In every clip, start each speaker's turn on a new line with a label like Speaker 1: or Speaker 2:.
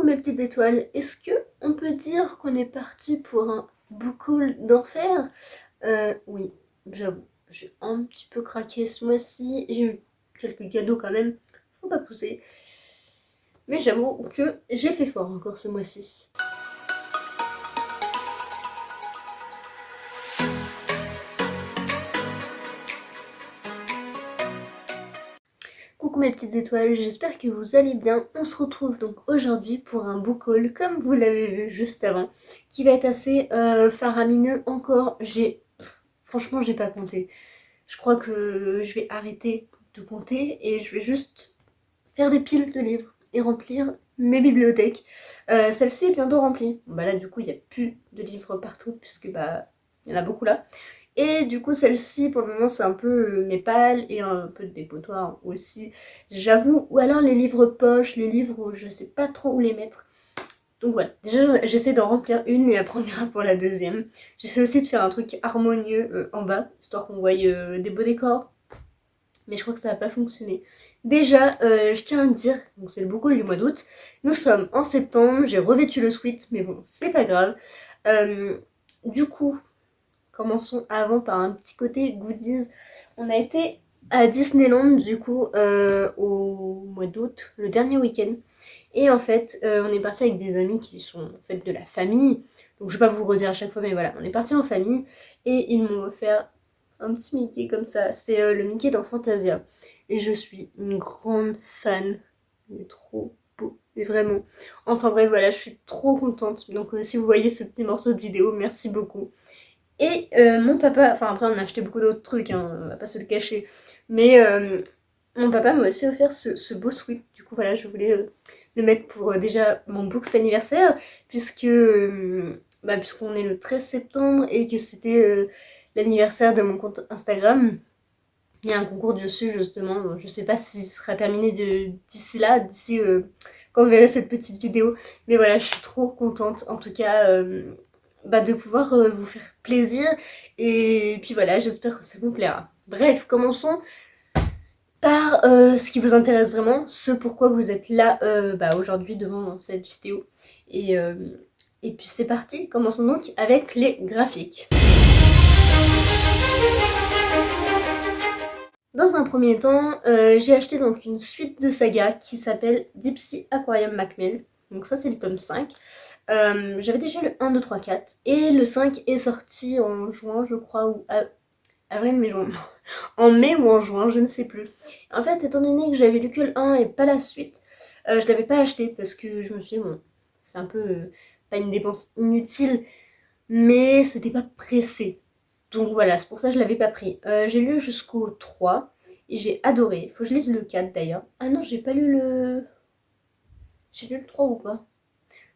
Speaker 1: mes petites étoiles, est-ce que on peut dire qu'on est parti pour un book haul d'enfer? Oui, j'avoue, j'ai un petit peu craqué ce mois-ci, j'ai eu quelques cadeaux quand même, faut pas pousser. Mais j'avoue que j'ai fait fort encore ce mois-ci. Coucou mes petites étoiles, j'espère que vous allez bien. On se retrouve donc aujourd'hui pour un book haul, comme vous l'avez vu juste avant, qui va être assez faramineux encore. Franchement, j'ai pas compté. Je crois que je vais arrêter de compter et je vais juste faire des piles de livres et remplir mes bibliothèques. Celle-ci est bientôt remplie. Bah là, du coup, il n'y a plus de livres partout puisque bah il y en a beaucoup là. Et du coup, celle-ci, pour le moment, c'est un peu mes pales et un peu de dépotoir aussi, j'avoue. Ou alors les livres poches, les livres où je sais pas trop où les mettre. Donc voilà, déjà j'essaie d'en remplir une et après on ira pour la deuxième. J'essaie aussi de faire un truc harmonieux en bas, histoire qu'on voie des beaux décors. Mais je crois que ça va pas fonctionner. Déjà, je tiens à dire, donc c'est le book haul du mois d'août. Nous sommes en septembre, j'ai revêtu le sweat, mais bon, c'est pas grave. Du coup, commençons avant par un petit côté goodies. On a été à Disneyland du coup au mois d'août, le dernier week-end. Et en fait, on est parti avec des amis qui sont en fait de la famille. Donc je vais pas vous le redire à chaque fois, mais voilà, on est parti en famille et ils m'ont offert un petit Mickey comme ça. C'est le Mickey dans Fantasia. Et je suis une grande fan. Il est trop beau, mais vraiment. Enfin bref, voilà, je suis trop contente. Donc si vous voyez ce petit morceau de vidéo, merci beaucoup. Et mon papa, enfin après on a acheté beaucoup d'autres trucs, hein, on va pas se le cacher. Mais mon papa m'a aussi offert ce beau sweat. Du coup voilà, je voulais le mettre pour déjà mon books anniversaire, puisque puisqu'on est le 13 septembre et que c'était l'anniversaire de mon compte Instagram. Il y a un concours dessus justement, je sais pas si ce sera terminé d'ici là, d'ici quand vous verrez cette petite vidéo. Mais voilà, je suis trop contente en tout cas de pouvoir vous faire plaisir. Et puis voilà, j'espère que ça vous plaira. Bref, commençons par ce qui vous intéresse vraiment, ce pourquoi vous êtes là aujourd'hui devant cette vidéo. Et puis c'est parti, commençons donc avec les graphiques. Dans un premier temps, j'ai acheté donc une suite de sagas qui s'appelle Deep Sea Aquarium Macmillan. Donc ça c'est le tome 5. J'avais déjà le 1, 2, 3, 4. Et le 5 est sorti en juin, je crois, ou avril, mai, juin. En mai ou en juin, je ne sais plus. En fait, étant donné que j'avais lu que le 1 et pas la suite, je l'avais pas acheté parce que je me suis dit, bon, c'est un peu pas une dépense inutile, mais c'était pas pressé. Donc voilà, c'est pour ça que je l'avais pas pris. J'ai lu jusqu'au 3 et j'ai adoré. Faut que je lise le 4 d'ailleurs. Ah non, j'ai pas lu le... J'ai lu le 3 ou pas?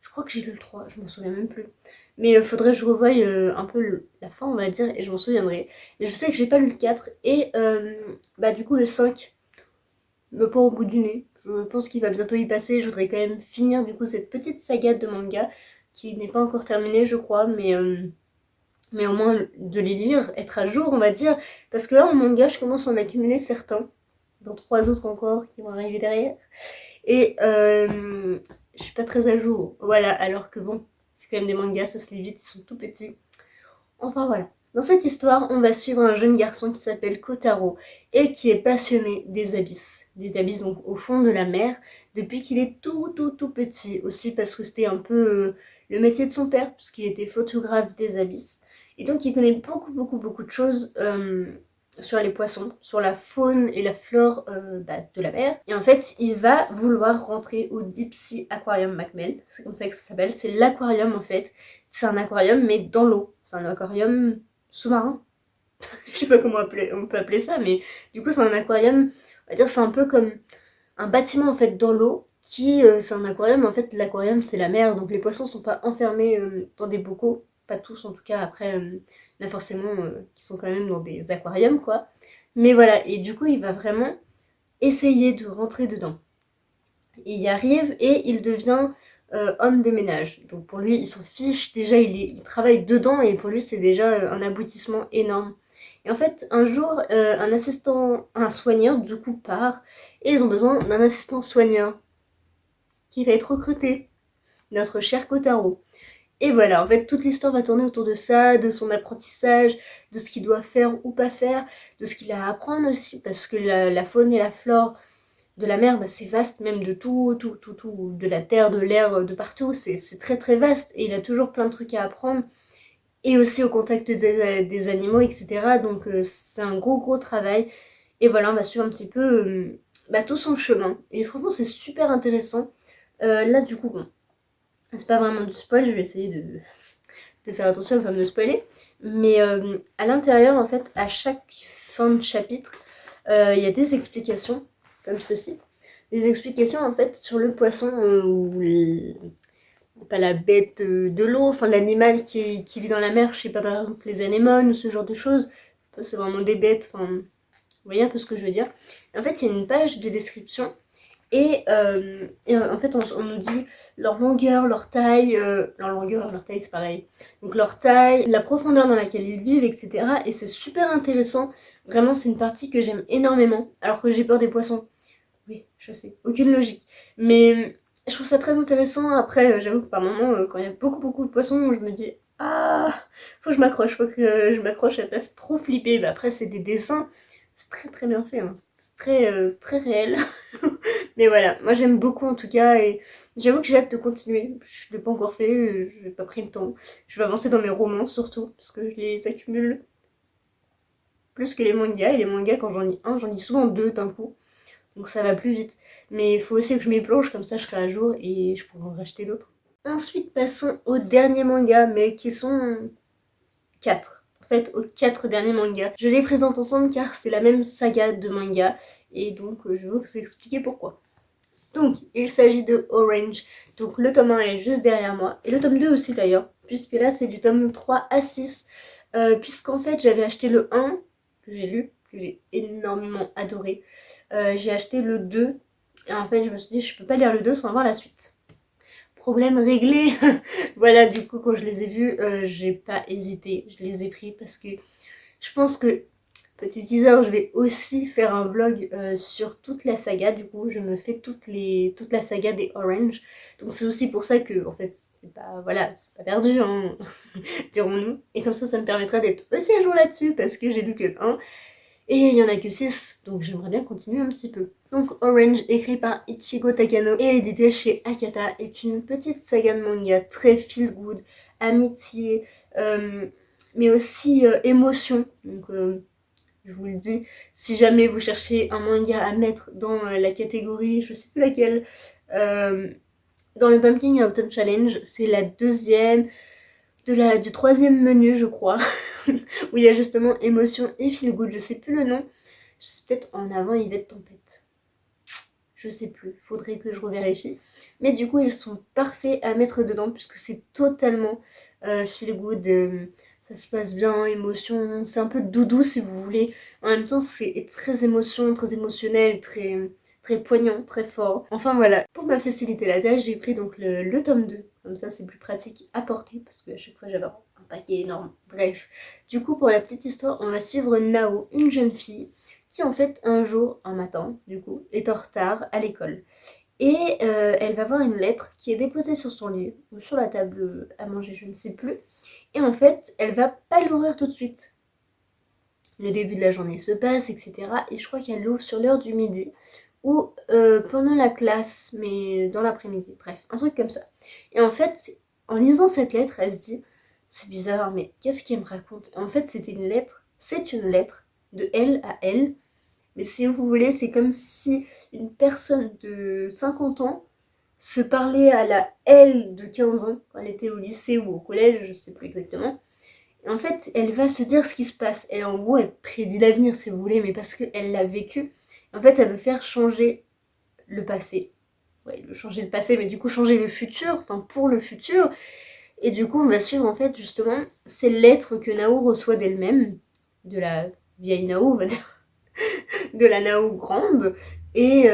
Speaker 1: Je crois que j'ai lu le 3, je m'en souviens même plus. Mais faudrait que je revoie un peu la fin, on va dire, et je m'en souviendrai. Mais je sais que j'ai pas lu le 4 et du coup le 5 me pend au bout du nez. Je pense qu'il va bientôt y passer. Je voudrais quand même finir du coup cette petite saga de manga qui n'est pas encore terminée, je crois, mais au moins de les lire, être à jour, on va dire. Parce que là, en manga, je commence à en accumuler certains, dont 3 autres encore qui vont arriver derrière. Et je suis pas très à jour. Voilà, alors que bon, c'est quand même des mangas, ça se lit vite, ils sont tout petits. Enfin voilà. Dans cette histoire, on va suivre un jeune garçon qui s'appelle Kotaro et qui est passionné des abysses. Des abysses donc au fond de la mer, depuis qu'il est tout petit. Aussi parce que c'était un peu le métier de son père, puisqu'il était photographe des abysses. Et donc il connaît beaucoup de choses sur les poissons, sur la faune et la flore de la mer. Et en fait, il va vouloir rentrer au Deep Sea Aquarium Macmillan, c'est comme ça que ça s'appelle, c'est l'aquarium en fait. C'est un aquarium mais dans l'eau, c'est un aquarium sous-marin. Je sais pas comment on peut appeler ça, mais du coup c'est un aquarium, on va dire c'est un peu comme un bâtiment en fait dans l'eau, c'est un aquarium, en fait l'aquarium c'est la mer, donc les poissons sont pas enfermés dans des bocaux, pas tous en tout cas, après il y en a forcément qui sont quand même dans des aquariums quoi. Mais voilà, et du coup il va vraiment essayer de rentrer dedans. Il y arrive et il devient homme de ménage. Donc pour lui il s'en fiche, déjà il travaille dedans et pour lui c'est déjà un aboutissement énorme. Et en fait un jour un soigneur du coup part et ils ont besoin d'un assistant soigneur qui va être recruté. notre cher Kotaro. Et voilà, en fait, toute l'histoire va tourner autour de ça, de son apprentissage, de ce qu'il doit faire ou pas faire, de ce qu'il a à apprendre aussi, parce que la faune et la flore de la mer, bah, c'est vaste, même de tout, de la terre, de l'air, de partout, c'est très très vaste, et il a toujours plein de trucs à apprendre, et aussi au contact des animaux, etc. Donc c'est un gros travail, et voilà, on va suivre un petit peu bah, tout son chemin, et franchement c'est super intéressant. Là du coup, bon, c'est pas vraiment du spoil, je vais essayer de faire attention à ne pas me spoiler, mais à l'intérieur, en fait, à chaque fin de chapitre, il y a des explications, comme ceci. Des explications, en fait, sur le poisson ou pas la bête de l'eau, enfin l'animal qui vit dans la mer, je sais pas, par exemple les anémones ou ce genre de choses. C'est vraiment des bêtes, enfin, vous voyez un peu ce que je veux dire. En fait, il y a une page de description et en fait, on nous dit leur longueur, leur taille, leur taille c'est pareil. Donc leur taille, la profondeur dans laquelle ils vivent, etc. Et c'est super intéressant. Vraiment, c'est une partie que j'aime énormément. Alors que j'ai peur des poissons. Oui, je sais, aucune logique. Mais je trouve ça très intéressant. Après, j'avoue que par moments, quand il y a beaucoup de poissons, je me dis ah, faut que je m'accroche, faut que je m'accroche, elles peuvent trop flipper. Mais après, c'est des dessins, c'est très bien fait, hein. C'est très réel. Mais voilà, moi j'aime beaucoup en tout cas et j'avoue que j'ai hâte de continuer. Je l'ai pas encore fait, j'ai pas pris le temps. Je vais avancer dans mes romans surtout parce que je les accumule plus que les mangas. Et les mangas, quand j'en lis un, j'en lis souvent deux d'un coup. Donc ça va plus vite. Mais il faut aussi que je m'y plonge, comme ça je serai à jour et je pourrai en racheter d'autres. Ensuite, passons aux derniers mangas, mais qui sont 4. En fait, aux 4 derniers mangas. Je les présente ensemble car c'est la même saga de manga. Et donc je vais vous expliquer pourquoi. Donc, il s'agit de Orange. Donc, le tome 1 est juste derrière moi. Et le tome 2 aussi d'ailleurs. Puisque là, c'est du tome 3 à 6. Puisqu'en fait, j'avais acheté le 1, que j'ai lu, que j'ai énormément adoré. J'ai acheté le 2. Et en fait, je me suis dit, je peux pas lire le 2 sans avoir la suite. Problème réglé. Voilà, du coup, quand je les ai vus, j'ai pas hésité. Je les ai pris parce que je pense que petit teaser, je vais aussi faire un vlog sur toute la saga. Du coup, je me fais toute la saga des Orange. Donc c'est aussi pour ça que, en fait, c'est pas, voilà, c'est pas perdu, hein, dirons-nous. Et comme ça me permettra d'être aussi à jour là-dessus parce que j'ai lu que le 1 et il y en a que 6. Donc j'aimerais bien continuer un petit peu. Donc Orange, écrit par Ichigo Takano et édité chez Akata, est une petite saga de manga très feel good, amitié, mais aussi émotion. Donc je vous le dis, si jamais vous cherchez un manga à mettre dans la catégorie, je sais plus laquelle, dans le Pumpkin Autumn Challenge, c'est la deuxième du troisième menu, je crois, où il y a justement émotion et feel good. Je sais plus le nom, c'est peut-être En avant Yvette Tempête. Je sais plus, faudrait que je revérifie. Mais du coup, ils sont parfaits à mettre dedans puisque c'est totalement feel good. Ça se passe bien, émotion, c'est un peu doudou si vous voulez. En même temps, c'est très émotion, très émotionnel, très poignant, très fort. Enfin voilà, pour me faciliter la tâche, j'ai pris donc le tome 2. Comme ça, c'est plus pratique à porter parce qu'à chaque fois, j'avais un paquet énorme. Bref, du coup, pour la petite histoire, on va suivre Nao, une jeune fille qui en fait un jour, un matin, du coup, est en retard à l'école. Et elle va voir une lettre qui est déposée sur son lit, ou sur la table à manger, je ne sais plus. Et en fait, elle va pas l'ouvrir tout de suite. Le début de la journée se passe, etc. Et je crois qu'elle l'ouvre sur l'heure du midi, ou pendant la classe, mais dans l'après-midi. Bref, un truc comme ça. Et en fait, en lisant cette lettre, elle se dit, c'est bizarre, mais qu'est-ce qu'elle me raconte? En fait, c'est une lettre de elle à elle. Mais si vous voulez, c'est comme si une personne de 50 ans se parlait à la elle de 15 ans, quand elle était au lycée ou au collège, je sais plus exactement. Et en fait, elle va se dire ce qui se passe. Et en gros, elle prédit l'avenir, si vous voulez, mais parce qu'elle l'a vécu. En fait, elle veut faire changer le passé. Ouais, elle veut changer le passé, mais du coup, changer le futur, enfin, pour le futur. Et du coup, on va suivre, en fait, justement, ces lettres que Nao reçoit d'elle-même, de la vieille Nao, on va dire, de la Nao grande. Et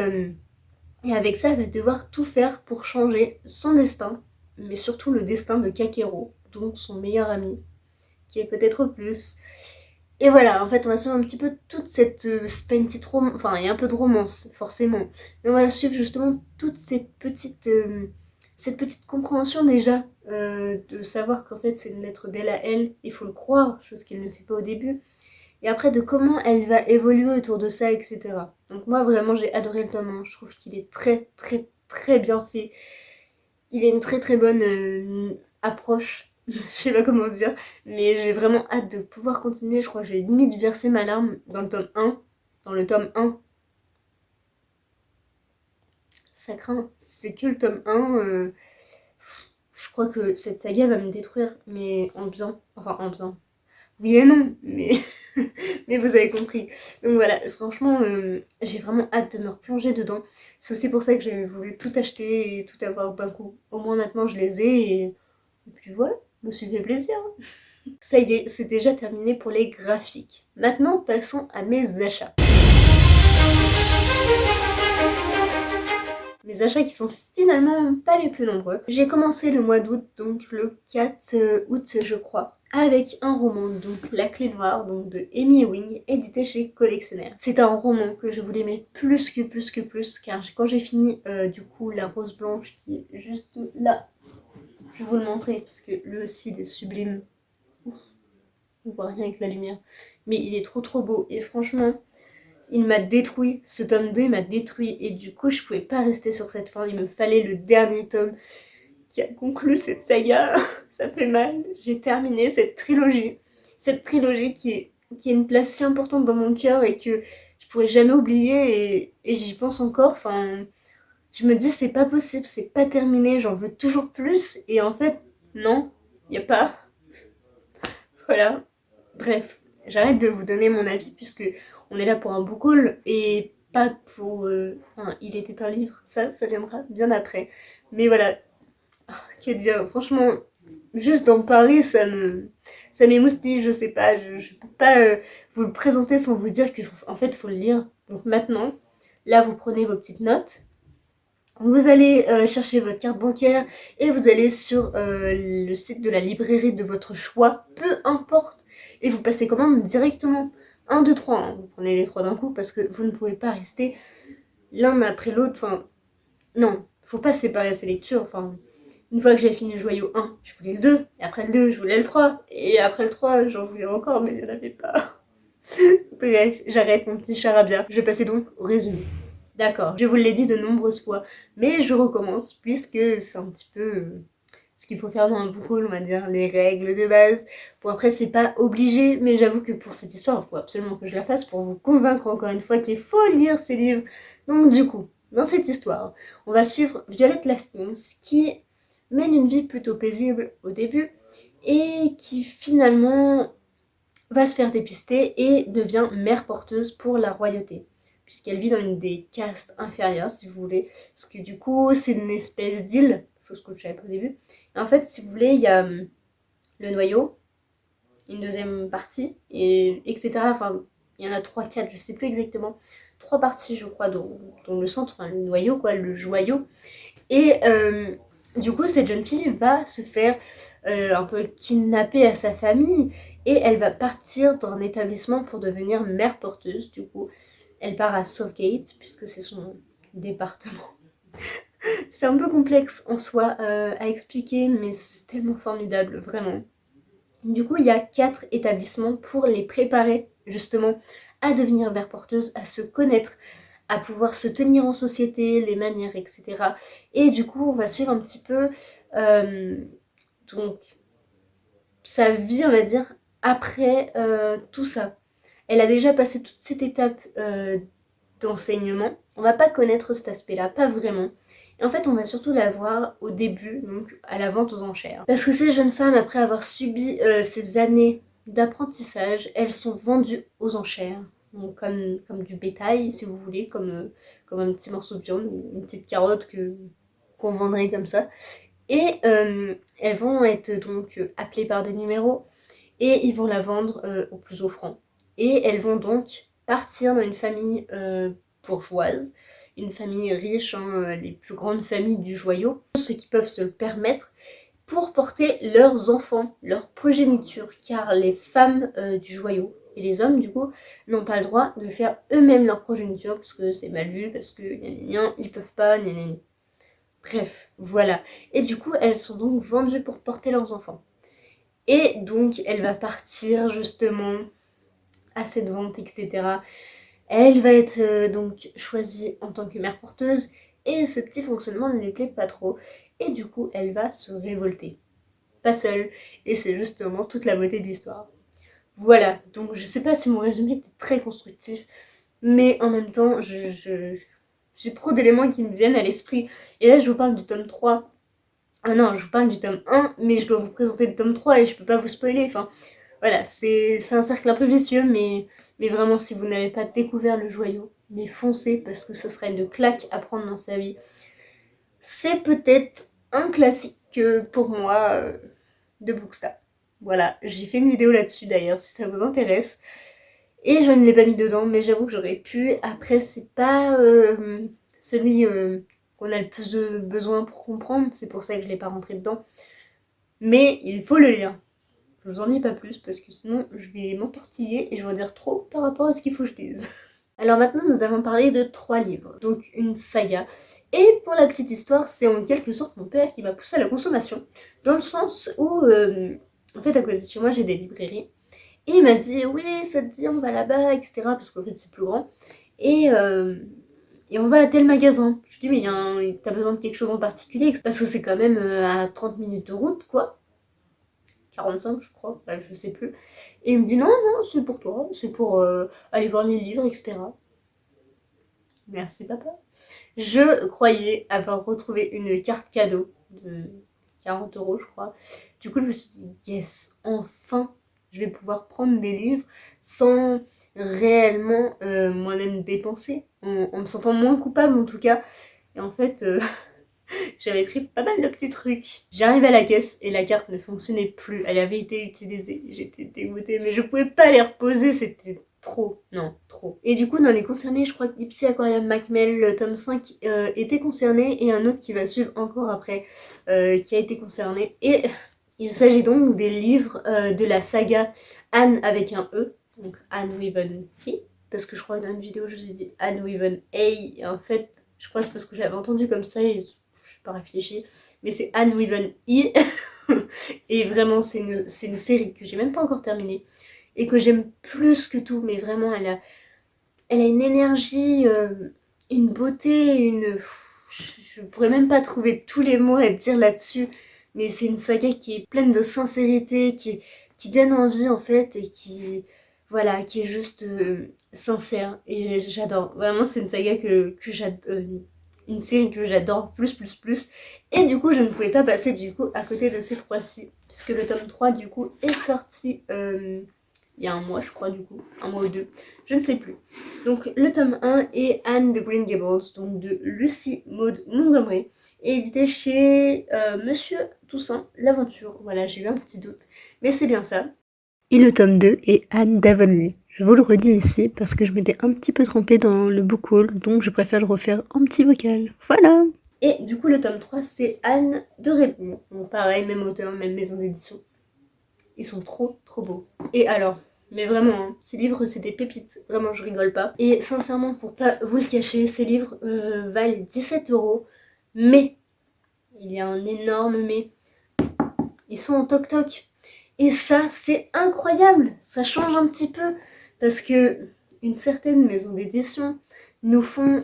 Speaker 1: avec ça, elle va devoir tout faire pour changer son destin, mais surtout le destin de Kakero, donc son meilleur ami, qui est peut-être plus. Et voilà, en fait, on va suivre un petit peu toute cette... c'est pas une petite romance, enfin, il y a un peu de romance, forcément. Mais on va suivre justement toutes ces cette petite compréhension déjà, de savoir qu'en fait c'est une lettre d'elle à elle, il faut le croire, chose qu'elle ne fait pas au début, et après de comment elle va évoluer autour de ça, etc. Donc moi vraiment j'ai adoré le tome 1, je trouve qu'il est très très très bien fait, il a une très très bonne approche, je sais pas comment dire, mais j'ai vraiment hâte de pouvoir continuer, je crois que j'ai limite versé ma larme dans le tome 1, dans le tome 1, ça craint, c'est que le tome 1, je crois que cette saga va me détruire, mais en bien, enfin en bien, oui et non, mais, mais vous avez compris. Donc voilà, franchement, j'ai vraiment hâte de me replonger dedans. C'est aussi pour ça que j'ai voulu tout acheter et tout avoir d'un coup. Au moins maintenant je les ai et puis voilà, je me suis fait plaisir. Ça y est, c'est déjà terminé pour les graphiques. Maintenant passons à mes achats. Mes achats qui sont finalement pas les plus nombreux. J'ai commencé le mois d'août, donc le 4 août je crois, avec un roman, donc La Clé Noire, donc de Amy Ewing, édité chez Collectionnaire. C'est un roman que je voulais mettre plus, car quand j'ai fini du coup La Rose Blanche, qui est juste là, je vais vous le montrer, parce que lui aussi il est sublime. Ouf, on voit rien avec la lumière, mais il est trop beau, et franchement, il m'a détruit, ce tome 2 il m'a détruit et du coup je pouvais pas rester sur cette fin, il me fallait le dernier tome qui a conclu cette saga, ça fait mal. J'ai terminé cette trilogie qui a une place si importante dans mon cœur et que je pourrais jamais oublier et j'y pense encore, enfin je me dis c'est pas possible, c'est pas terminé, j'en veux toujours plus et en fait non, y a pas, voilà. Bref, j'arrête de vous donner mon avis puisque on est là pour un book haul et pas pour... Enfin, il était un livre, ça viendra bien après. Mais voilà, que dire, franchement, juste d'en parler, ça m'émoustille, je sais pas, je peux pas vous le présenter sans vous dire qu'en fait, il faut le lire. Donc maintenant, là, vous prenez vos petites notes, vous allez chercher votre carte bancaire et vous allez sur le site de la librairie de votre choix, peu importe, et vous passez commande directement. 1, 2, 3, hein. Vous prenez les 3 d'un coup parce que vous ne pouvez pas rester l'un après l'autre. Enfin, non, faut pas séparer ces lectures. Enfin, une fois que j'ai fini le joyau 1, je voulais le 2, et après le 2, je voulais le 3, et après le 3, j'en voulais encore, mais il n'y en avait pas. Bref, j'arrête mon petit charabia. Je vais passer donc au résumé. D'accord, je vous l'ai dit de nombreuses fois, mais je recommence puisque c'est un petit peu ce qu'il faut faire dans un book haul, on va dire, les règles de base. Bon après c'est pas obligé, mais j'avoue que pour cette histoire, il faut absolument que je la fasse pour vous convaincre encore une fois qu'il faut lire ces livres. Donc du coup, dans cette histoire, on va suivre Violette Lastings qui mène une vie plutôt paisible au début et qui finalement va se faire dépister et devient mère porteuse pour la royauté, puisqu'elle vit dans une des castes inférieures, si vous voulez, parce que du coup, c'est une espèce d'île, chose que je savais pas au début. Et en fait, si vous voulez, il y a le noyau, une deuxième partie, et etc. Enfin, il y en a 3, 4, je sais plus exactement. 3 parties, je crois, dont le centre, enfin, le noyau, quoi, le joyau. Et du coup, cette jeune fille va se faire un peu kidnapper à sa famille et elle va partir dans un établissement pour devenir mère porteuse. Du coup, elle part à Southgate puisque c'est son département. C'est un peu complexe en soi à expliquer, mais c'est tellement formidable, vraiment. Du coup, il y a 4 établissements pour les préparer justement à devenir mère porteuse, à se connaître, à pouvoir se tenir en société, les manières, etc. Et du coup, on va suivre un petit peu donc sa vie, on va dire, après tout ça. Elle a déjà passé toute cette étape d'enseignement. On va pas connaître cet aspect-là, pas vraiment. Et en fait, on va surtout la voir au début, donc à la vente aux enchères. Parce que ces jeunes femmes, après avoir subi ces années d'apprentissage, elles sont vendues aux enchères. Donc comme du bétail, si vous voulez, comme un petit morceau de viande ou une petite carotte qu'on vendrait comme ça. Et elles vont être donc appelées par des numéros et ils vont la vendre au plus offrant. Et elles vont donc partir dans une famille bourgeoise, une famille riche, hein, les plus grandes familles du joyau, ceux qui peuvent se le permettre, pour porter leurs enfants, leur progéniture, car les femmes du joyau et les hommes du coup n'ont pas le droit de faire eux-mêmes leur progéniture parce que c'est mal vu, parce que ils peuvent pas, Bref, voilà. Et du coup, elles sont donc vendues pour porter leurs enfants. Et donc, elle va partir justement à cette vente, etc. Elle va être donc choisie en tant que mère porteuse et ce petit fonctionnement ne lui plaît pas trop. Et du coup, elle va se révolter. Pas seule. Et c'est justement toute la beauté de l'histoire. Voilà, donc je sais pas si mon résumé était très constructif, mais en même temps, j'ai trop d'éléments qui me viennent à l'esprit. Et là, je vous parle du tome 3. Ah non, je vous parle du tome 1, mais je dois vous présenter le tome 3 et je peux pas vous spoiler. Enfin, voilà, c'est un cercle un peu vicieux, mais vraiment, si vous n'avez pas découvert le joyau, mais foncez parce que ce sera une claque à prendre dans sa vie. C'est peut-être un classique pour moi de Bookstar. Voilà, j'ai fait une vidéo là-dessus d'ailleurs, si ça vous intéresse. Et je ne l'ai pas mis dedans, mais j'avoue que j'aurais pu. Après, c'est pas celui qu'on a le plus de besoin pour comprendre, c'est pour ça que je l'ai pas rentré dedans. Mais il faut le lire. Je vous en dis pas plus parce que sinon je vais m'entortiller et je vais en dire trop par rapport à ce qu'il faut que je dise. Alors maintenant nous allons parler de 3 livres, donc une saga. Et pour la petite histoire, c'est en quelque sorte mon père qui m'a poussé à la consommation, dans le sens où, en fait à côté de chez moi j'ai des librairies. Et il m'a dit oui ça te dit on va là-bas, etc. Parce qu'en fait c'est plus grand. Et, euh, et on va à tel magasin. Je lui dis mais t'as besoin de quelque chose en particulier parce que c'est quand même à 30 minutes de route quoi. 45 je crois, bah, je sais plus. Et il me dit non, non, c'est pour toi, c'est pour aller voir les livres, etc. Merci papa. Je croyais avoir retrouvé une carte cadeau de 40 € je crois. Du coup je me suis dit yes, enfin je vais pouvoir prendre des livres sans réellement moi-même dépenser, en me sentant moins coupable en tout cas. Et en fait, j'avais pris pas mal de petits trucs. J'arrive à la caisse et la carte ne fonctionnait plus. Elle avait été utilisée. J'étais dégoûtée, mais je pouvais pas les reposer. C'était trop. Non, trop. Et du coup, dans les concernés, je crois que Deep Sea Aquarium Macmel, le tome 5, était concerné et un autre qui va suivre encore après, qui a été concerné. Et il s'agit donc des livres de la saga Anne avec un E. Donc Anne with an E. Parce que je crois que dans une vidéo, je vous ai dit Anne with an A. Et en fait, je crois que c'est parce que j'avais entendu comme ça et pas réfléchi, mais c'est Anne with an E. Et vraiment, c'est une série que j'ai même pas encore terminée et que j'aime plus que tout, mais vraiment, elle a une énergie, une beauté, je pourrais même pas trouver tous les mots à dire là-dessus, mais c'est une saga qui est pleine de sincérité, qui donne envie en fait, et voilà, qui est juste sincère, et j'adore. Vraiment, c'est une saga que j'adore, une série que j'adore plus. Et du coup, je ne pouvais pas passer du coup à côté de ces trois-ci, puisque le tome 3 du coup est sorti il y a un mois, je crois, du coup, un mois ou deux, je ne sais plus. Donc le tome 1 est Anne de Green Gables, donc de Lucy Maud Montgomery, et édité chez Monsieur Toussaint l'Aventure. Voilà, j'ai eu un petit doute, mais c'est bien ça. Et le tome 2 est Anne d'Avonlea. Je vous le redis ici parce que je m'étais un petit peu trompée dans le book haul, donc je préfère le refaire en petit vocal. Voilà. Et du coup, le tome 3, c'est Anne de Redmond. Donc pareil, même auteur, même maison d'édition. Ils sont trop beaux. Et alors, mais vraiment, hein, ces livres, c'est des pépites. Vraiment, je rigole pas. Et sincèrement, pour pas vous le cacher, ces livres valent 17 €. Mais, il y a un énorme mais, ils sont en toc-toc. Et ça, c'est incroyable. Ça change un petit peu. Parce que une certaine maison d'édition nous font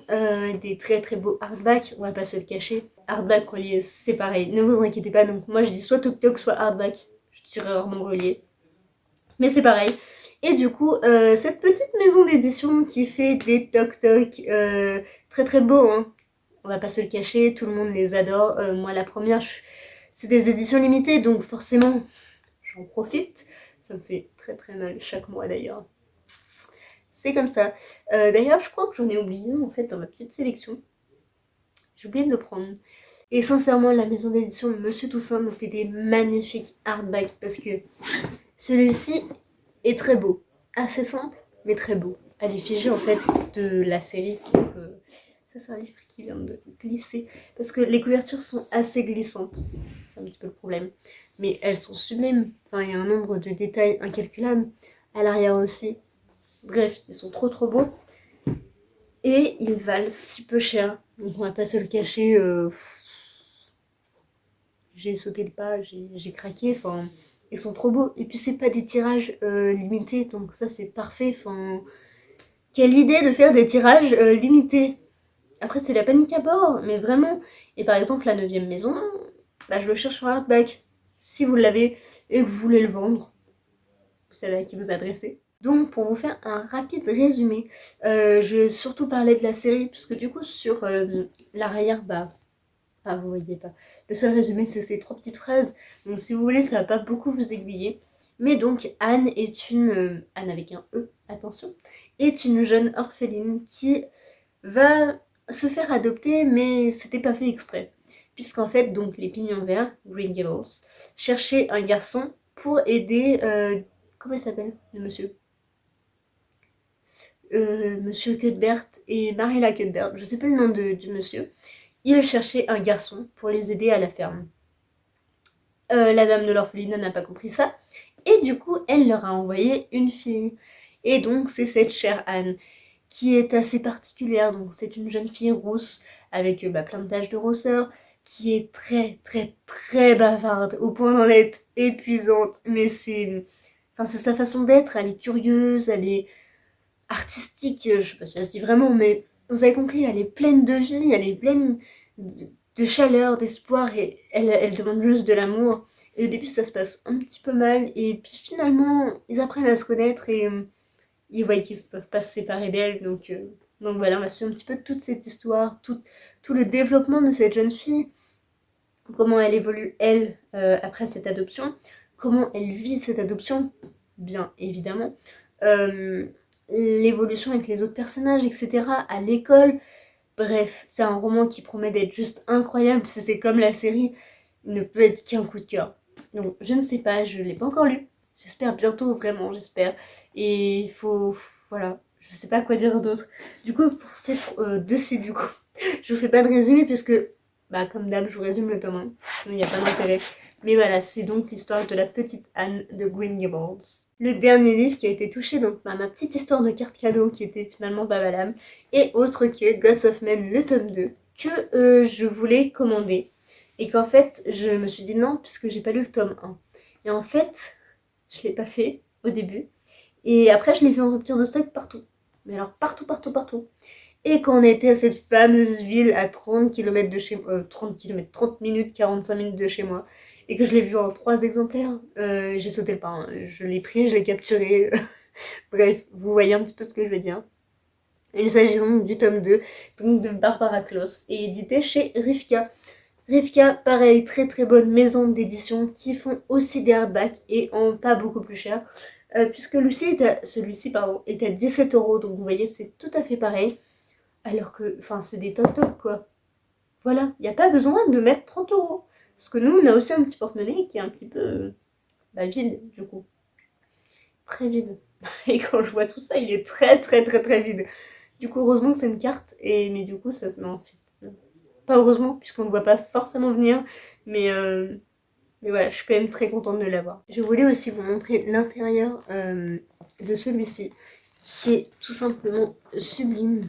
Speaker 1: des très beaux hardbacks. On va pas se le cacher. Hardback, relié, c'est pareil. Ne vous inquiétez pas. Donc moi, je dis soit toc-toc, soit hardback. Je dirais rarement relié. Mais c'est pareil. Et du coup, cette petite maison d'édition qui fait des toc-toc très beaux, hein. On va pas se le cacher, tout le monde les adore. Moi, la première, c'est des éditions limitées, donc forcément, j'en profite. Ça me fait très mal chaque mois d'ailleurs. C'est comme ça. D'ailleurs, je crois que j'en ai oublié en fait dans ma petite sélection. J'ai oublié de le prendre. Et sincèrement, la maison d'édition de Monsieur Toussaint nous fait des magnifiques hardbacks parce que celui-ci est très beau. Assez simple, mais très beau. À l'effigie en fait de la série. Donc, ça, c'est un livre qui vient de glisser. Parce que les couvertures sont assez glissantes. C'est un petit peu le problème. Mais elles sont sublimes. Enfin, il y a un nombre de détails incalculables. À l'arrière aussi. Bref, ils sont trop beaux. Et ils valent si peu cher. Donc on va pas se le cacher. j'ai sauté le pas, j'ai craqué, enfin, ils sont trop beaux. Et puis c'est pas des tirages limités, donc ça c'est parfait, enfin, quelle idée de faire des tirages limités. Après c'est la panique à bord, mais vraiment. Et par exemple la 9ème maison, bah, je le cherche sur Artback. Si vous l'avez et que vous voulez le vendre, c'est là qui vous adressez. Donc pour vous faire un rapide résumé, je vais surtout parler de la série, puisque du coup sur l'arrière, bah, vous voyez pas. Le seul résumé c'est ces 3 petites phrases, donc si vous voulez ça va pas beaucoup vous aiguiller. Mais donc Anne est une... Anne avec un E, attention, est une jeune orpheline qui va se faire adopter, mais c'était pas fait exprès. Puisqu'en fait, donc les Pignons Verts, Green Gables, cherchaient un garçon pour aider... comment il s'appelle, le monsieur Monsieur Cuthbert et Marilla Cuthbert, je sais plus le nom du monsieur. Ils cherchaient un garçon pour les aider à la ferme. La dame de l'orphelinat n'a pas compris ça, et du coup, elle leur a envoyé une fille. Et donc, c'est cette chère Anne, qui est assez particulière. Donc, c'est une jeune fille rousse, avec plein de taches de rousseur, qui est très, très, très bavarde, au point d'en être épuisante. Mais c'est... Enfin, c'est sa façon d'être, elle est curieuse, elle est artistique, je sais pas si ça se dit vraiment, mais vous avez compris, elle est pleine de vie, elle est pleine de chaleur, d'espoir, et elle demande juste de l'amour. Et au début, ça se passe un petit peu mal, et puis finalement, ils apprennent à se connaître, et ils voient qu'ils peuvent pas se séparer d'elle, donc voilà, on va suivre un petit peu toute cette histoire, tout le développement de cette jeune fille, comment elle évolue, elle, après cette adoption, comment elle vit cette adoption, bien évidemment, euh, l'évolution avec les autres personnages, etc., à l'école. Bref, c'est un roman qui promet d'être juste incroyable, c'est comme la série, il ne peut être qu'un coup de cœur. Donc je ne sais pas, je ne l'ai pas encore lu, j'espère bientôt, vraiment, j'espère. Et il faut... Voilà, je sais pas quoi dire d'autre. Du coup, pour cette du coup, je vous fais pas de résumé, puisque, bah, comme d'hab, je vous résume le tome 1, sinon il n'y a pas d'intérêt. Mais voilà, c'est donc l'histoire de la petite Anne de Green Gables. Le dernier livre qui a été touché, donc ma petite histoire de carte cadeau qui était finalement pas valable, et autre que Gods of Men, le tome 2, que je voulais commander. Et qu'en fait, je me suis dit non, puisque j'ai pas lu le tome 1. Et en fait, je l'ai pas fait au début. Et après, je l'ai vu en rupture de stock partout. Mais alors, partout, partout, partout. Et quand on était à cette fameuse ville à 30 km de chez moi, 30 km, 30 minutes, 45 minutes de chez moi, et que je l'ai vu en 3 exemplaires, j'ai sauté le pas. Hein. Je l'ai pris, je l'ai capturé. Bref, vous voyez un petit peu ce que je veux dire. Il s'agit donc du tome 2, donc de Barbara Kloss, et édité chez Rivka. Rivka, pareil, très très bonne maison d'édition qui font aussi des hardbacks et en pas beaucoup plus cher. Puisque celui-ci est à 17 €, donc vous voyez, c'est tout à fait pareil. Alors que, enfin, c'est des top quoi. Voilà, il n'y a pas besoin de mettre 30 €. Parce que nous, on a aussi un petit porte-monnaie qui est un petit peu vide, du coup. Très vide. Et quand je vois tout ça, il est très très très très vide. Du coup, heureusement que c'est une carte, mais du coup, ça... Non, pas heureusement, puisqu'on ne voit pas forcément venir, mais, euh, mais voilà, je suis quand même très contente de l'avoir. Je voulais aussi vous montrer l'intérieur de celui-ci, qui est tout simplement sublime.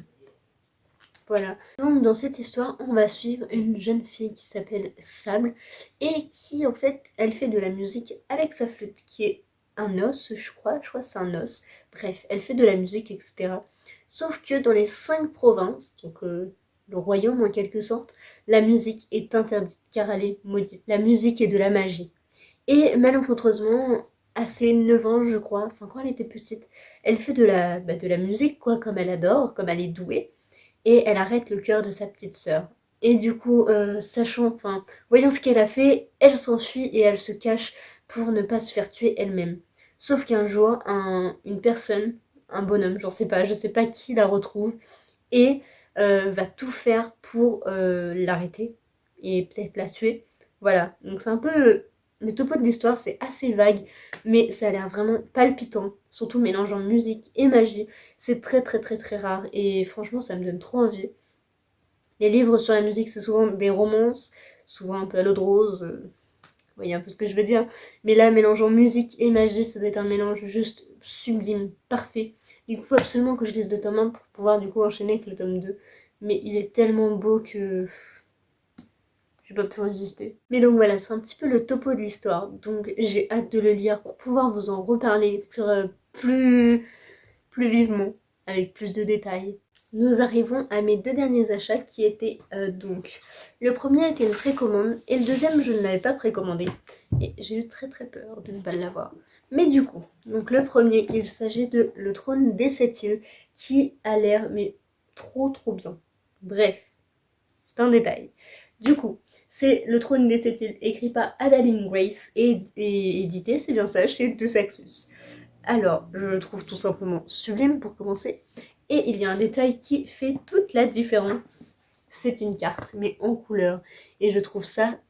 Speaker 1: Voilà. Donc dans cette histoire, on va suivre une jeune fille qui s'appelle Sable et qui en fait, elle fait de la musique avec sa flûte, qui est un os, je crois que c'est un os. Bref, elle fait de la musique, etc. Sauf que dans les 5 provinces, donc le royaume en quelque sorte, la musique est interdite car elle est maudite. La musique est de la magie. Et malencontreusement, à ses 9 ans, je crois, enfin quand elle était petite, elle fait de la musique, quoi, comme elle adore, comme elle est douée et elle arrête le cœur de sa petite sœur. Et du coup, voyant ce qu'elle a fait, elle s'enfuit et elle se cache pour ne pas se faire tuer elle-même. Sauf qu'un jour, une personne, un bonhomme, je sais pas qui la retrouve, et va tout faire pour l'arrêter et peut-être la tuer. Voilà, donc c'est un peu... Le topo de l'histoire, c'est assez vague, mais ça a l'air vraiment palpitant, surtout mélangeant musique et magie. C'est très très très très rare et franchement, ça me donne trop envie. Les livres sur la musique, c'est souvent des romances, souvent un peu à l'eau de rose, vous voyez un peu ce que je veux dire. Mais là, mélangeant musique et magie, ça doit être un mélange juste sublime, parfait. Il faut absolument que je lise le tome 1 pour pouvoir du coup enchaîner avec le tome 2. Mais il est tellement beau que j'ai pas pu résister. Mais donc voilà, c'est un petit peu le topo de l'histoire, donc j'ai hâte de le lire pour pouvoir vous en reparler plus vivement, avec plus de détails. Nous arrivons à mes deux derniers achats qui étaient donc... Le premier était une précommande et le deuxième je ne l'avais pas précommandé. Et j'ai eu très peur de ne pas l'avoir. Mais du coup, donc le premier, il s'agit de Le Trône des Sept Îles qui a l'air mais trop bien. Bref, c'est un détail. Du coup, c'est Le Trône des Sept Îles écrit par Adaline Grace et édité, c'est bien ça, chez De Saxus. Alors, je le trouve tout simplement sublime pour commencer. Et il y a un détail qui fait toute la différence. C'est une carte, mais en couleur. Et je trouve ça,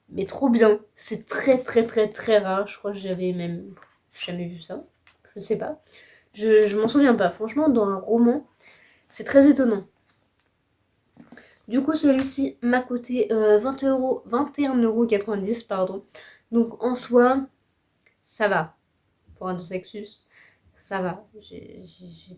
Speaker 1: mais trop bien. C'est très rare. Je crois que j'avais même jamais vu ça. Je sais pas. Je m'en souviens pas. Franchement, dans un roman, c'est très étonnant. Du coup, celui-ci m'a coûté 21,90 €, pardon. Donc en soi, ça va. Pour un De Saxus, ça va. J'ai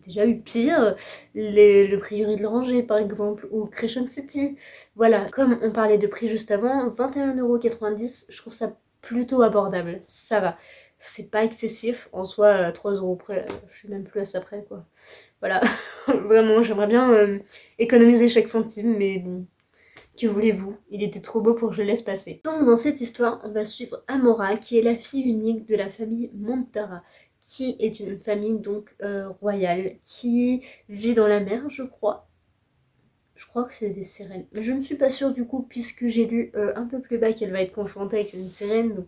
Speaker 1: déjà eu pire. Le Prieuré de l'Oranger, par exemple, ou Crescent City. Voilà, comme on parlait de prix juste avant, 21,90 €, je trouve ça plutôt abordable. Ça va. C'est pas excessif. En soi, 3 € près, je suis même plus à ça près, quoi. Voilà. Vraiment, j'aimerais bien économiser chaque centime, mais bon. Que voulez-vous? Il était trop beau pour que je le laisse passer. Donc dans cette histoire, on va suivre Amora, qui est la fille unique de la famille Montara, qui est une famille donc royale, qui vit dans la mer, je crois. Je crois que c'est des sirènes. Mais je ne suis pas sûre du coup, puisque j'ai lu un peu plus bas qu'elle va être confrontée avec une sirène, donc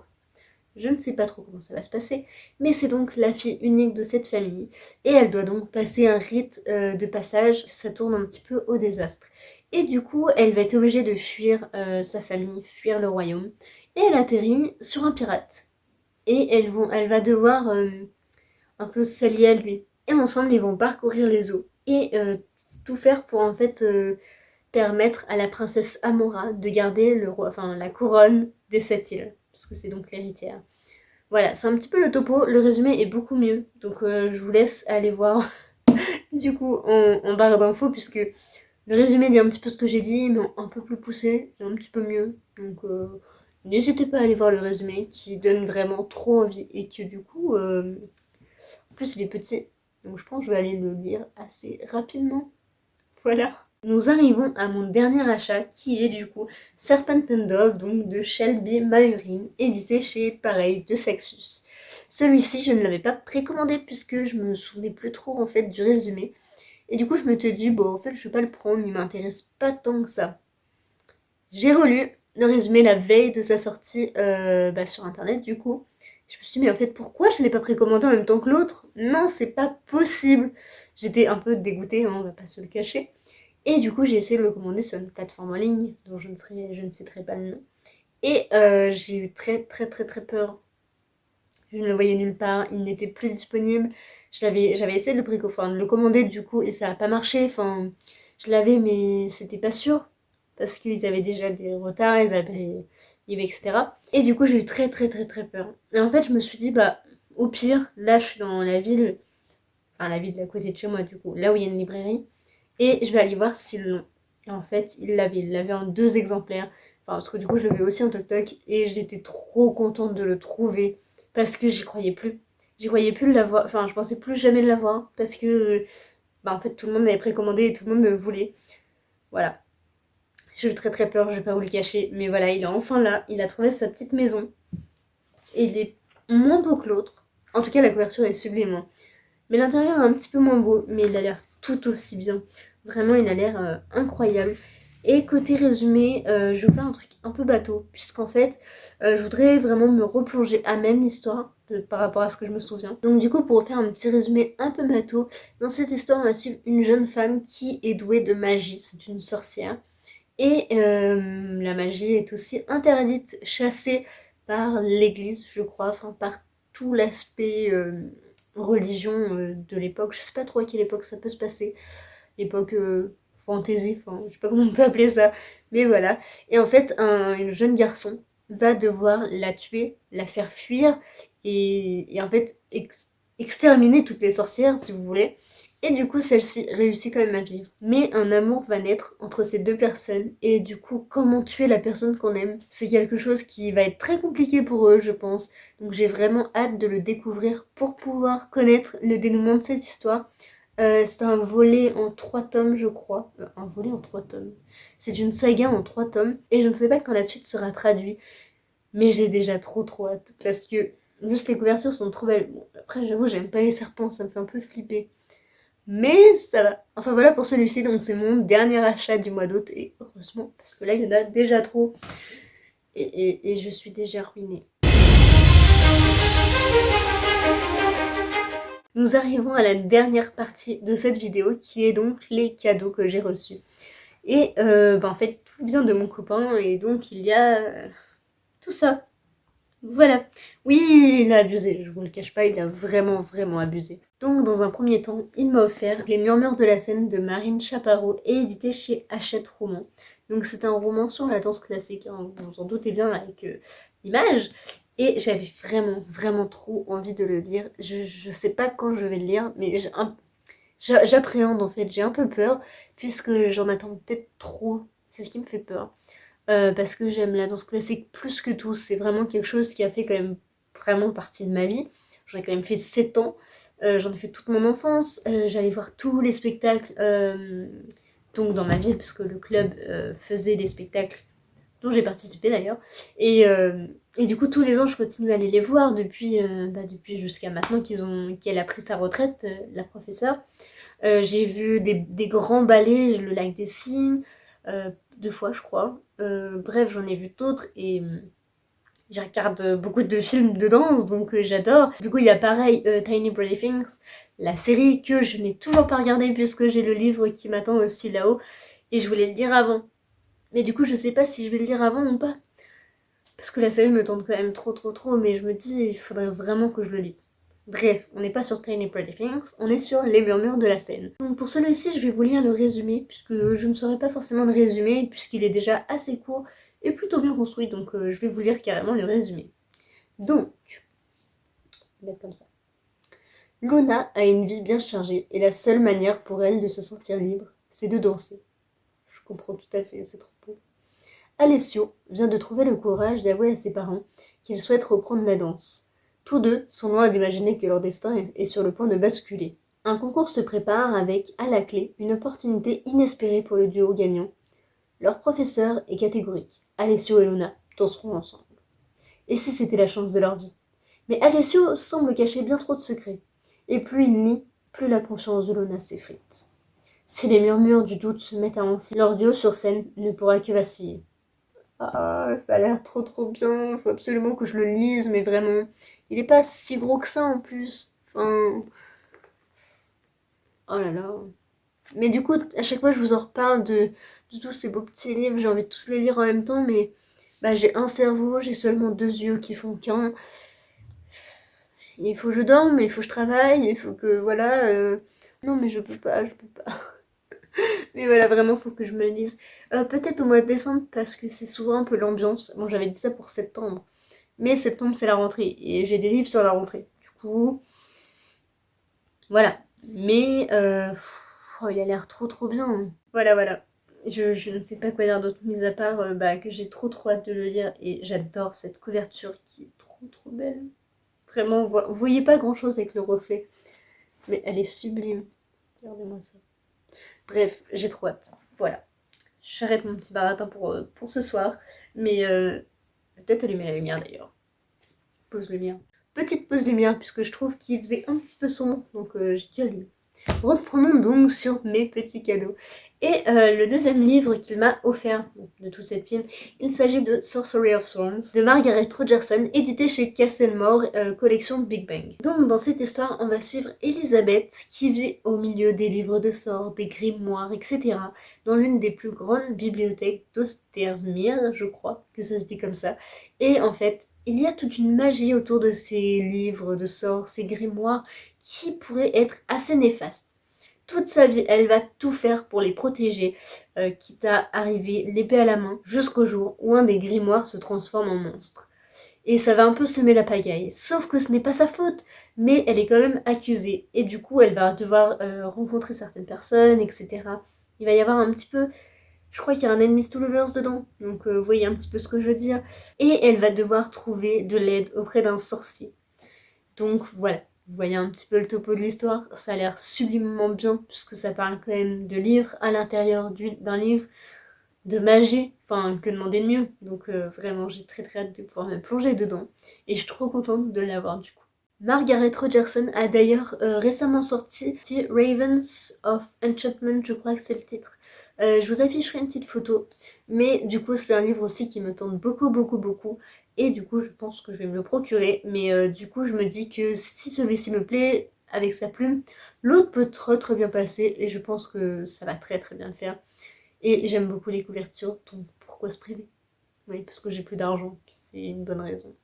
Speaker 1: je ne sais pas trop comment ça va se passer. Mais c'est donc la fille unique de cette famille, et elle doit donc passer un rite de passage. Ça tourne un petit peu au désastre. Et du coup, elle va être obligée de fuir sa famille, fuir le royaume. Et elle atterrit sur un pirate. Et elle va devoir un peu s'allier à lui. Et ensemble, ils vont parcourir les eaux. Et tout faire pour en fait permettre à la princesse Amora de garder la couronne des sept îles. Parce que c'est donc l'héritière. Voilà, c'est un petit peu le topo. Le résumé est beaucoup mieux. Donc je vous laisse aller voir du coup en barre d'infos, puisque le résumé dit un petit peu ce que j'ai dit, mais un peu plus poussé, un petit peu mieux. Donc n'hésitez pas à aller voir le résumé qui donne vraiment trop envie. Et que du coup, en plus il est petit, donc je pense que je vais aller le lire assez rapidement. Voilà. Nous arrivons à mon dernier achat qui est du coup Serpent and Dove, donc de Shelby Mahurin, édité chez pareil De Saxus. Celui-ci je ne l'avais pas précommandé puisque je me souvenais plus trop en fait du résumé. Et du coup je m'étais dit bon en fait je vais pas le prendre, il m'intéresse pas tant que ça. J'ai relu le résumé la veille de sa sortie sur internet du coup. Je me suis dit mais en fait pourquoi je l'ai pas précommandé en même temps que l'autre? Non, c'est pas possible. J'étais un peu dégoûtée, hein, on va pas se le cacher. Et du coup, j'ai essayé de le commander sur une plateforme en ligne, dont je ne citerai pas le nom. Et j'ai eu très peur. Je ne le voyais nulle part, il n'était plus disponible. J'avais essayé de le commander du coup, et ça n'a pas marché. Enfin, je l'avais, mais c'était pas sûr. Parce qu'ils avaient déjà des retards, ils avaient les livres, etc. Et du coup, j'ai eu très peur. Et en fait, je me suis dit, bah, au pire, là, je suis dans la ville, enfin, la ville d'à côté de chez moi, du coup, là où il y a une librairie. Et je vais aller voir s'ils l'ont. Et en fait, il l'avait en 2 exemplaires. Enfin, parce que du coup, je l'avais aussi en toc-toc. Et j'étais trop contente de le trouver. Parce que j'y croyais plus. J'y croyais plus de l'avoir. Enfin, je pensais plus jamais de l'avoir. Parce que, en fait, tout le monde l'avait précommandé et tout le monde le voulait. Voilà. J'ai eu très peur, je vais pas vous le cacher. Mais voilà, il est enfin là. Il a trouvé sa petite maison. Et il est moins beau que l'autre. En tout cas, la couverture est sublime, hein. Mais l'intérieur est un petit peu moins beau, mais il a l'air tout aussi bien. Vraiment, il a l'air incroyable. Et côté résumé, je vais faire un truc un peu bateau, puisqu'en fait, je voudrais vraiment me replonger à même l'histoire par rapport à ce que je me souviens. Donc du coup, pour faire un petit résumé un peu bateau, dans cette histoire, on va suivre une jeune femme qui est douée de magie. C'est une sorcière. Et la magie est aussi interdite, chassée par l'église, je crois, enfin par tout l'aspect religion de l'époque. Je sais pas trop à quelle époque ça peut se passer. L'époque fantasy, enfin je sais pas comment on peut appeler ça. Mais voilà. Et en fait, un jeune garçon va devoir la tuer, la faire fuir et en fait exterminer toutes les sorcières si vous voulez. Et du coup, celle-ci réussit quand même à vivre. Mais un amour va naître entre ces deux personnes. Et du coup, comment tuer la personne qu'on aime, c'est quelque chose qui va être très compliqué pour eux, je pense. Donc j'ai vraiment hâte de le découvrir pour pouvoir connaître le dénouement de cette histoire. C'est un volet en 3 tomes, je crois. Un volet en 3 tomes. C'est une saga en 3 tomes. Et je ne sais pas quand la suite sera traduite. Mais j'ai déjà trop hâte. Parce que juste les couvertures sont trop belles. Bon, après, j'avoue, j'aime pas les serpents, ça me fait un peu flipper. Mais ça va. Enfin voilà pour celui-ci, donc c'est mon dernier achat du mois d'août. Et heureusement, parce que là, il y en a déjà trop. Et je suis déjà ruinée. Nous arrivons à la dernière partie de cette vidéo, qui est donc les cadeaux que j'ai reçus. Et en fait, tout vient de mon copain, et donc il y a tout ça. Voilà. Oui, il a abusé, je vous le cache pas, il a vraiment abusé. Donc dans un premier temps, il m'a offert Les Murmures de la Seine de Marine Chaparro, et édité chez Hachette Roman. Donc c'est un roman sur la danse classique, hein, vous vous en doutez bien avec l'image. Et j'avais vraiment trop envie de le lire. Je sais pas quand je vais le lire, mais j'appréhende en fait, j'ai un peu peur, puisque j'en attends peut-être trop. C'est ce qui me fait peur. Parce que j'aime la danse classique plus que tout. C'est vraiment quelque chose qui a fait quand même vraiment partie de ma vie. J'en ai quand même fait 7 ans. J'en ai fait toute mon enfance. J'allais voir tous les spectacles donc dans ma ville, puisque le club faisait des spectacles dont j'ai participé d'ailleurs. Et du coup, tous les ans, je continue à aller les voir depuis jusqu'à maintenant qu'elle a pris sa retraite, la professeure. J'ai vu des grands ballets, le Lac des Cygnes, 2 fois je crois. Bref, j'en ai vu d'autres et je regarde beaucoup de films de danse, donc j'adore. Du coup, il y a pareil Tiny Pretty Things, la série que je n'ai toujours pas regardée puisque j'ai le livre qui m'attend aussi là-haut et je voulais le lire avant. Mais du coup, je sais pas si je vais le lire avant ou pas. Parce que la série me tente quand même trop, mais je me dis, il faudrait vraiment que je le lise. Bref, on n'est pas sur Tiny Pretty Things, on est sur Les Murmures de la Seine. Donc pour celui-ci, je vais vous lire le résumé, puisque je ne saurais pas forcément le résumé, puisqu'il est déjà assez court et plutôt bien construit, donc je vais vous lire carrément le résumé. Donc, on va mettre comme ça. Luna a une vie bien chargée, et la seule manière pour elle de se sentir libre, c'est de danser. Je comprends tout à fait, c'est trop beau. Alessio vient de trouver le courage d'avouer à ses parents qu'il souhaite reprendre la danse. Tous deux sont loin d'imaginer que leur destin est sur le point de basculer. Un concours se prépare avec, à la clé, une opportunité inespérée pour le duo gagnant. Leur professeur est catégorique. Alessio et Luna danseront ensemble. Et si c'était la chance de leur vie? Mais Alessio semble cacher bien trop de secrets. Et plus il nie, plus la confiance de Luna s'effrite. Si les murmures du doute se mettent à enfler, leur duo sur scène ne pourra que vaciller. Ah, ça a l'air trop bien, faut absolument que je le lise, mais vraiment, il est pas si gros que ça en plus. Enfin, oh là là. Mais du coup, à chaque fois, je vous en reparle de tous ces beaux petits livres, j'ai envie de tous les lire en même temps, mais j'ai un cerveau, j'ai seulement 2 yeux qui font qu'un. Il faut que je dorme, il faut que je travaille, il faut que, voilà. Non, mais je peux pas. Mais voilà, vraiment, faut que je me le lise. Peut-être au mois de décembre, parce que c'est souvent un peu l'ambiance. Bon, j'avais dit ça pour septembre. Mais septembre, c'est la rentrée. Et j'ai des livres sur la rentrée. Du coup, voilà. Mais, il a l'air trop bien, hein. Voilà. Je ne sais pas quoi dire d'autre, mis à part que j'ai trop hâte de le lire. Et j'adore cette couverture qui est trop belle. Vraiment, vous voyez pas grand-chose avec le reflet. Mais elle est sublime. Regardez-moi ça. Bref, j'ai trop hâte. Voilà. J'arrête mon petit baratin pour ce soir. Mais peut-être allumer la lumière d'ailleurs. Pause lumière. Petite pause lumière puisque je trouve qu'il faisait un petit peu sombre. Donc j'ai dû allumer. Reprenons donc sur mes petits cadeaux. Et le deuxième livre qu'il m'a offert de toute cette pile, il s'agit de Sorcery of Thorns de Margaret Rogerson, édité chez Castlemore, collection Big Bang. Donc dans cette histoire, on va suivre Elisabeth qui vit au milieu des livres de sorts, des grimoires, etc. dans l'une des plus grandes bibliothèques d'Ostermire, je crois que ça se dit comme ça. Et en fait, il y a toute une magie autour de ces livres de sorts, ces grimoires, qui pourrait être assez néfaste. Toute sa vie, elle va tout faire pour les protéger, quitte à arriver l'épée à la main, jusqu'au jour où un des grimoires se transforme en monstre. et ça va un peu semer la pagaille. Sauf que ce n'est pas sa faute, mais elle est quand même accusée, et du coup elle va devoir rencontrer certaines personnes, etc. Il va y avoir un petit peu, je crois qu'il y a un enemies to lovers dedans, donc vous voyez un petit peu ce que je veux dire. Et elle va devoir trouver de l'aide auprès d'un sorcier. Donc voilà, vous voyez un petit peu le topo de l'histoire, ça a l'air sublimement bien, puisque ça parle quand même de livres à l'intérieur d'un livre, de magie, enfin que demander de mieux. Donc vraiment j'ai très très hâte de pouvoir me plonger dedans, et je suis trop contente de l'avoir du coup. Margaret Rogerson a d'ailleurs récemment sorti Ravens of Enchantment, je crois que c'est le titre. Je vous afficherai une petite photo, mais du coup c'est un livre aussi qui me tente beaucoup beaucoup beaucoup, et du coup je pense que je vais me le procurer, mais du coup je me dis que si celui-ci me plaît avec sa plume, l'autre peut très très bien passer, et je pense que ça va très très bien le faire. Et j'aime beaucoup les couvertures, donc pourquoi se priver? Oui, parce que j'ai plus d'argent, c'est une bonne raison.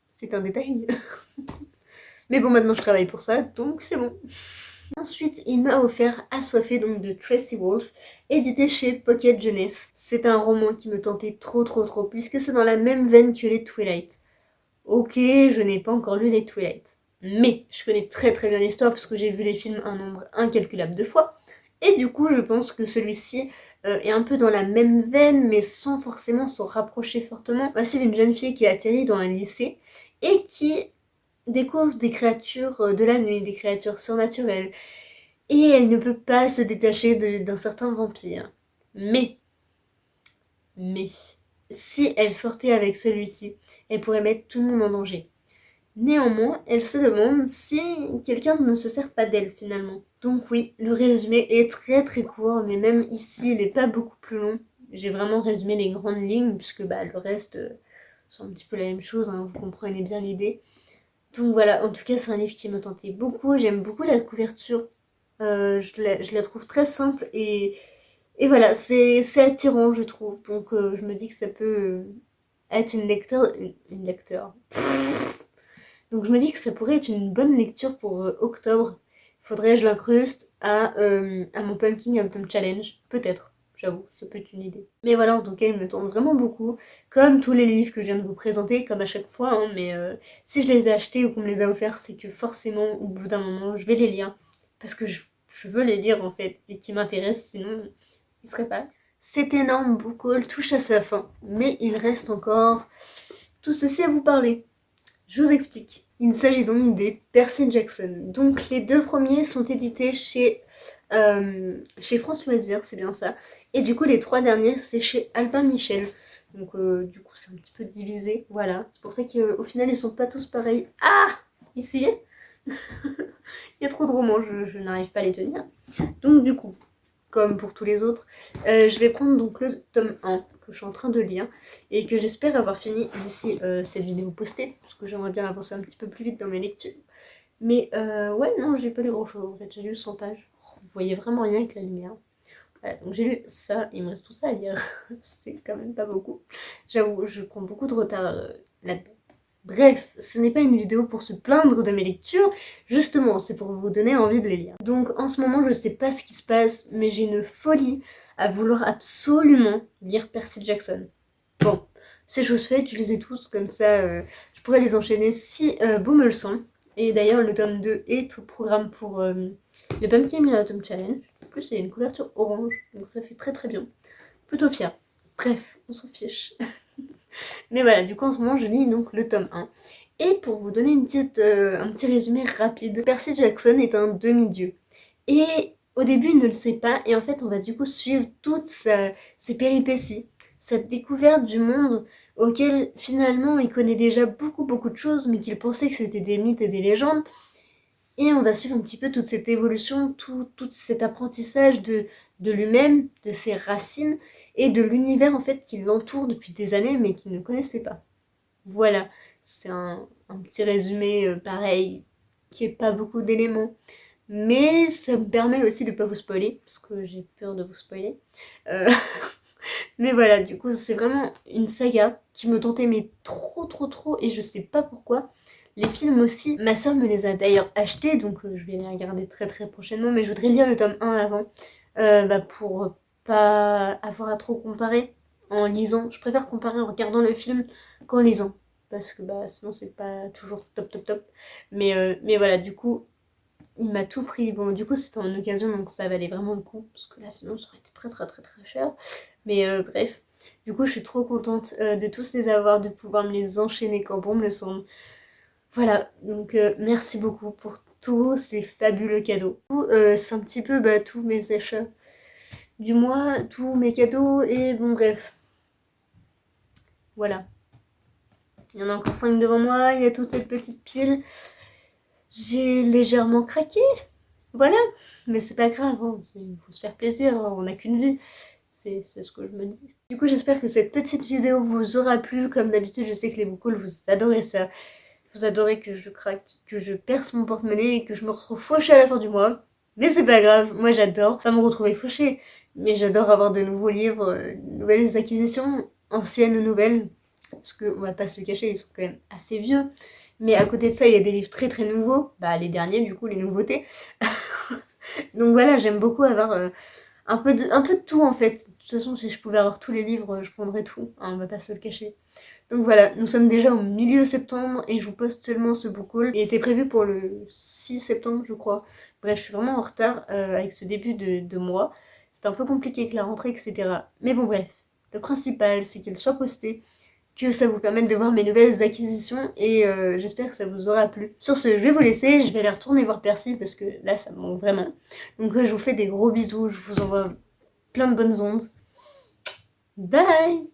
Speaker 1: C'est un détail. Mais bon, maintenant je travaille pour ça, donc c'est bon. Ensuite, il m'a offert Assoiffé, donc de Tracy Wolff, édité chez Pocket Jeunesse. C'est un roman qui me tentait trop trop trop, puisque c'est dans la même veine que les Twilight. Ok, je n'ai pas encore lu les Twilight, mais je connais très très bien l'histoire, parce que j'ai vu les films un nombre incalculable de fois. Et du coup, je pense que celui-ci est un peu dans la même veine, mais sans forcément s'en rapprocher fortement. On va suivre une jeune fille qui atterrit dans un lycée, et qui découvre des créatures de la nuit, des créatures surnaturelles, et elle ne peut pas se détacher d'un certain vampire. Mais, si elle sortait avec celui-ci, elle pourrait mettre tout le monde en danger. Néanmoins, elle se demande si quelqu'un ne se sert pas d'elle finalement. Donc oui, le résumé est très très court, mais même ici, il n'est pas beaucoup plus long. J'ai vraiment résumé les grandes lignes, puisque bah, le reste, c'est un petit peu la même chose, hein, vous comprenez bien l'idée. Donc voilà, en tout cas, c'est un livre qui me tentait beaucoup. J'aime beaucoup la couverture. Je la trouve très simple, et voilà, c'est attirant, je trouve. Donc je me dis que ça peut être une lecteur. Donc je me dis que ça pourrait être une bonne lecture pour octobre. Faudrait que je l'incruste à mon Pumpkin Autumn Challenge. Peut-être, j'avoue, ça peut être une idée. Mais voilà, en tout cas, il me tente vraiment beaucoup. Comme tous les livres que je viens de vous présenter, comme à chaque fois. Hein, mais si je les ai achetés ou qu'on me les a offerts, c'est que forcément, au bout d'un moment, je vais les lire. Parce que je veux les lire en fait, et qui m'intéressent, sinon, ils seraient pas. Cet énorme book haul touche à sa fin. Mais il reste encore tout ceci à vous parler. Je vous explique. Il s'agit donc des Percy Jackson. Donc les deux premiers sont édités chez France Loisirs, c'est bien ça. Et du coup les trois derniers c'est chez Albin Michel. Donc du coup c'est un petit peu divisé, voilà. C'est pour ça qu'au final ils sont pas tous pareils. Ah, ici il y a trop de romans, je n'arrive pas à les tenir. Donc du coup, comme pour tous les autres, je vais prendre donc le tome 1 que je suis en train de lire, et que j'espère avoir fini d'ici cette vidéo postée, parce que j'aimerais bien avancer un petit peu plus vite dans mes lectures. Mais ouais, non, j'ai pas lu grand chose en fait, j'ai lu 100 pages. Oh, vous voyez vraiment rien avec la lumière. Voilà, donc j'ai lu ça, il me reste tout ça à lire. C'est quand même pas beaucoup. J'avoue, je prends beaucoup de retard là-dedans. Bref, ce n'est pas une vidéo pour se plaindre de mes lectures, justement, c'est pour vous donner envie de les lire. Donc en ce moment, je sais pas ce qui se passe, mais j'ai une folie à vouloir absolument lire Percy Jackson. Bon, c'est chose faite, je les ai tous, comme ça je pourrais les enchaîner si beau me le semble. Et d'ailleurs, le tome 2 est au programme pour le Pumpkin Autumn Challenge. En plus, il y a une couverture orange, donc ça fait très très bien. Plutôt fière. Bref, on s'en fiche. Mais voilà, du coup en ce moment je lis donc le tome 1. Et pour vous donner un petit résumé rapide, Percy Jackson est un demi-dieu. Et au début il ne le sait pas, et en fait on va du coup suivre toutes ses péripéties, cette découverte du monde auquel finalement il connaît déjà beaucoup beaucoup de choses, mais qu'il pensait que c'était des mythes et des légendes. Et on va suivre un petit peu toute cette évolution, tout cet apprentissage de lui-même, de ses racines, et de l'univers en fait qui l'entoure depuis des années mais qu'il ne connaissait pas. Voilà, c'est un petit résumé pareil, qui n'est pas beaucoup d'éléments, mais ça me permet aussi de ne pas vous spoiler, parce que j'ai peur de vous spoiler. Euh, mais voilà, du coup c'est vraiment une saga qui me tentait mais trop trop trop, et je sais pas pourquoi. Les films aussi, ma soeur me les a d'ailleurs achetés, donc je vais les regarder très très prochainement, mais je voudrais lire le tome 1 avant, pour pas avoir à trop comparer en lisant. Je préfère comparer en regardant le film qu'en lisant. parce que bah sinon c'est pas toujours top. Mais voilà, du coup, il m'a tout pris. Bon, du coup, c'était en occasion, donc ça valait vraiment le coup, parce que là, sinon, ça aurait été très cher. Mais bref, du coup, je suis trop contente de tous les avoir, de pouvoir me les enchaîner quand bon me le semble. Voilà, donc merci beaucoup pour tous ces fabuleux cadeaux. C'est un petit peu bah, tous mes achats du mois, tous mes cadeaux, et bon, bref. Voilà. Il y en a encore 5 devant moi, il y a toute cette petite pile. J'ai légèrement craqué, voilà, mais c'est pas grave, hein. Il faut se faire plaisir, hein. On n'a qu'une vie, c'est ce que je me dis. Du coup, j'espère que cette petite vidéo vous aura plu. Comme d'habitude, je sais que les boucles, vous adorez ça. Vous adorez que je craque, que je perce mon porte-monnaie et que je me retrouve fauchée à la fin du mois. Mais c'est pas grave, moi j'adore, pas me retrouver fauchée, mais j'adore avoir de nouveaux livres, de nouvelles acquisitions, anciennes ou nouvelles, parce qu'on va pas se le cacher, ils sont quand même assez vieux. Mais à côté de ça, il y a des livres très nouveaux, bah les derniers du coup, les nouveautés. Donc voilà, j'aime beaucoup avoir un peu de tout en fait. De toute façon, si je pouvais avoir tous les livres, je prendrais tout, hein, on va pas se le cacher. Donc voilà, nous sommes déjà au milieu septembre et je vous poste seulement ce book haul. Il était prévu pour le 6 septembre, je crois. Bref, je suis vraiment en retard avec ce début de mois. C'est un peu compliqué avec la rentrée, etc. Mais bon, bref, le principal, c'est qu'il soit posté, que ça vous permette de voir mes nouvelles acquisitions et j'espère que ça vous aura plu. Sur ce, je vais vous laisser, je vais aller retourner voir Percy parce que là, ça me manque vraiment. Donc je vous fais des gros bisous, je vous envoie plein de bonnes ondes. Bye!